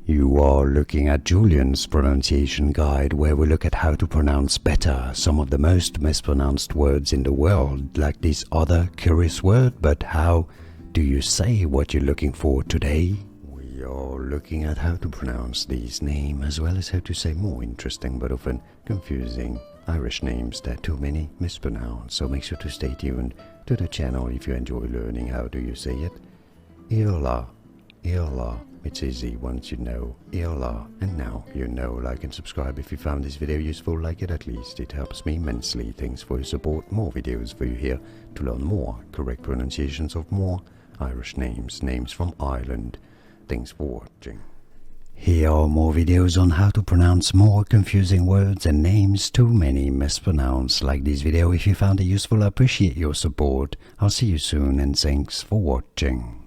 You are looking at Julian's pronunciation guide, where we look at how to pronounce better some of the most mispronounced words in the world, like this other curious word. But how do you say what you're looking for today? We are looking at how to pronounce these names, as well as how to say more interesting but often confusing Irish names that too many mispronounce. So make sure to stay tuned to the channel if you enjoy learning how do you say it. Iarla, Iarla. It's easy once you know Iarla, and now you know. Like and subscribe if you found this video useful. Like it at least, it helps me immensely. Thanks for your support. More videos for you here to learn more correct pronunciations of more Irish names from Ireland. Thanks for watching. Here are more videos on how to pronounce more confusing words and names too many mispronounced. Like this video if you found it useful. I appreciate your support. I'll see you soon, and thanks for watching.